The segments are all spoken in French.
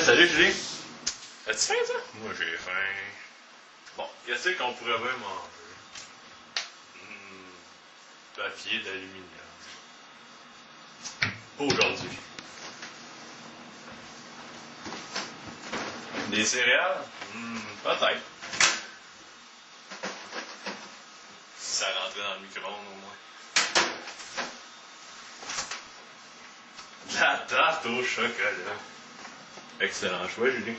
Salut Julie. As-tu faim, toi? Moi, j'ai faim. Bon, qu'est-ce qu'on pourrait bien manger? Papier d'aluminium. Aujourd'hui. Des céréales? Peut-être. Si ça rentrait dans le micro-ondes, au moins. De la tarte au chocolat. Excellent choix, Julie.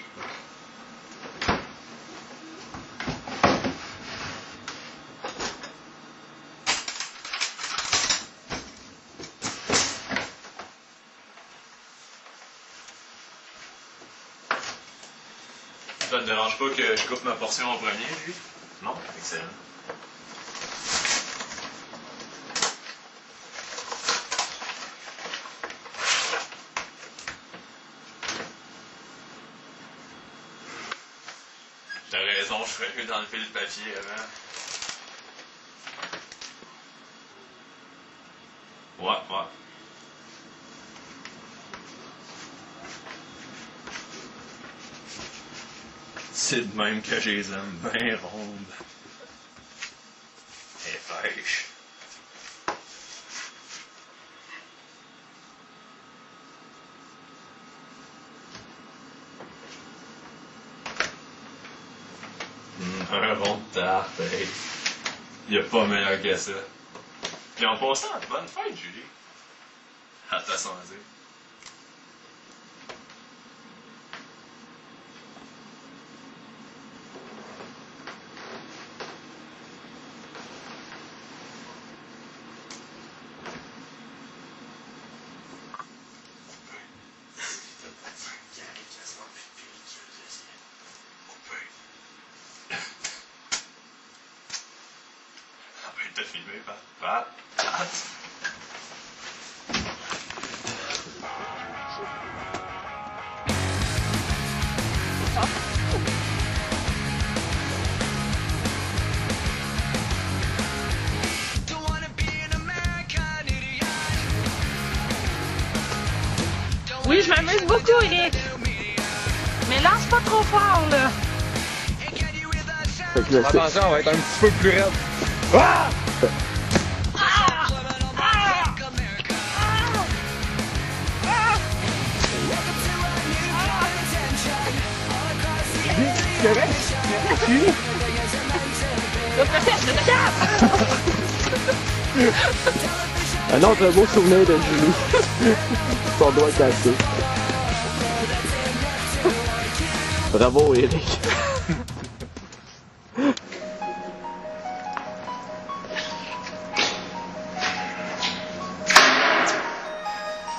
Ça te dérange pas que je coupe ma portion en premier, lui? Non? Excellent. T'as raison, je ferais mieux d'enlever le papier avant. Ouais. C'est de même que je les aime bien rondes. Et fraîches. Un rond de tarte, hey. Y'a pas meilleur que ça. Puis en passant, bonne fête, Julie. À ta santé. T'as filmé, Pat? Oui, je m'amuse beaucoup, Eric. Mais lance pas trop fort, là. Fait que là, Attention, on va être un petit peu plus raide. Ah! c'est correct? Un autre beau souvenir de Julie. Son doigt cassé. Bravo, Eric.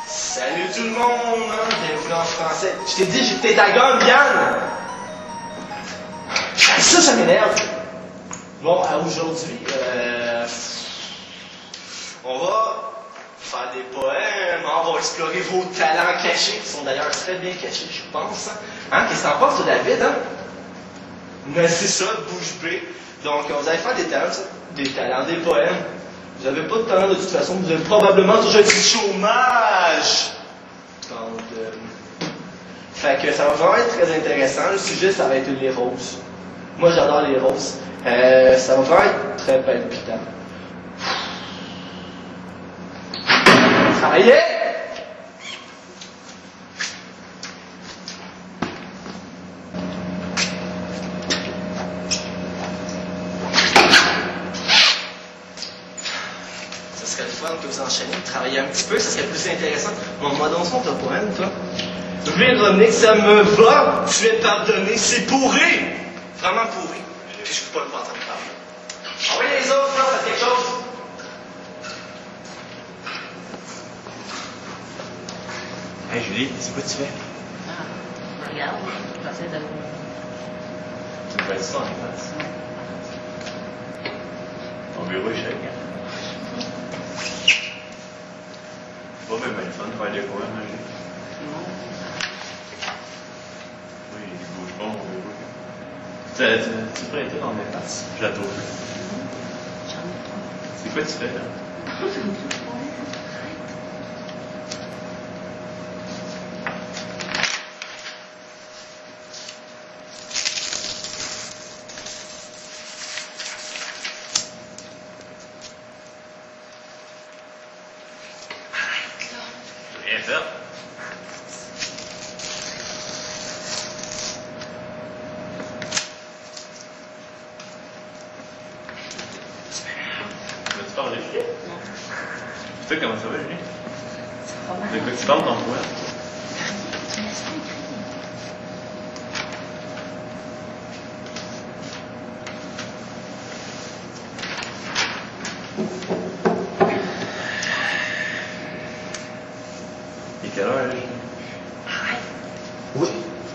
Salut tout le monde, hein? Bienvenue en français. Je t'ai dit, j'étais ta gomme, Yann! Ça m'énerve. Bon, aujourd'hui, on va faire des poèmes, on va explorer vos talents cachés, qui sont d'ailleurs très bien cachés, je pense. Hein? Qu'est-ce que t'en penses, toi, David? Hein? Mais c'est ça, bouche bée. Donc, vous allez faire des talents, des poèmes. Vous n'avez pas de talent de toute façon, vous avez probablement toujours du chômage. Donc, fait que ça va vraiment être très intéressant. Le sujet, ça va être les roses. Moi, j'adore les roses. Ça va vraiment être très palpitant. Travaillez! Ça serait le fun que vous enchaîniez, travailler un petit peu, ça serait plus intéressant. Bon, moi, dans ton poème, toi. Véronique, ça me va, tu es pardonné, c'est pourri! Vraiment pourri. Puis je peux pas le voir en train de parler. Envoyez les autres, là, faites quelque chose. Hey Julie, c'est quoi tu fais? Regarde, j'essaie de... Tu me fais ça en face. Ton bureau est chèque, hein? Pas même le fun de faire des poèmes, hein, Julie? Oui, il bouge pas mon bureau. Tu pourrais être dans mes faces. Je la trouve. C'est quoi tu fais là? fait. Veux-tu parler, Julie? Non. Tu sais comment ça va, Julie? Ça va mal. De quoi tu parles, ton poids? Tu me laisses pas écrire. Et quelle heure, Julie? Arrête. Oui.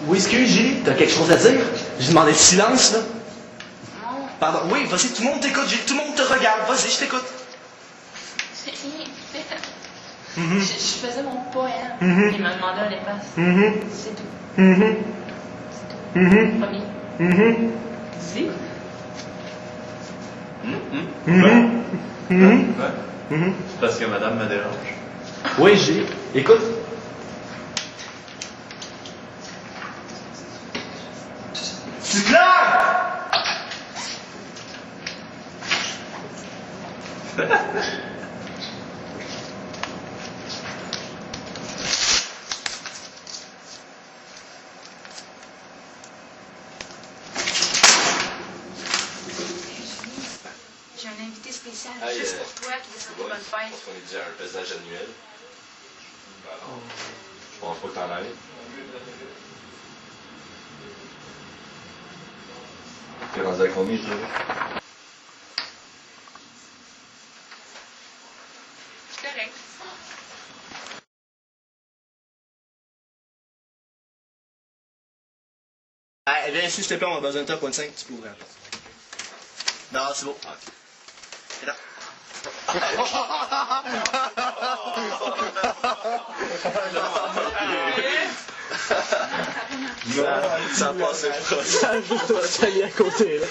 Oui, excuse, Julie, t'as quelque chose à dire? J'ai demandé le silence, là. Non, Pardon. Oui, vas-y, tout le monde t'écoute, Julie. Tout le monde te regarde. Vas-y, je t'écoute. j'ai rien fait. Mhm. Je faisais mon poème. Mhm. Il m'a demandé un espace. Mhm. C'est tout. Mhm. C'est tout. Mhm. Premier. Mhm. Dis. Mhm. Mhm. Mhm. C'est parce que madame me dérange. Oui, Julie. Écoute. C'est clair! J'ai un invité spécial Hey, juste pour toi qui veut souhaiter bonne fête. Parce qu'on est déjà à un pesage annuel. Ben non. Je pense pas que t'en ailles. T'es rendu à combien, toi? C'est correct. Ah, viens ici, s'il te plaît, on a besoin de toi, point 5, tu peux ouvrir la porte. Non, c'est bon. C'est là. Ça a passé pas. Ça a juste à côté, là.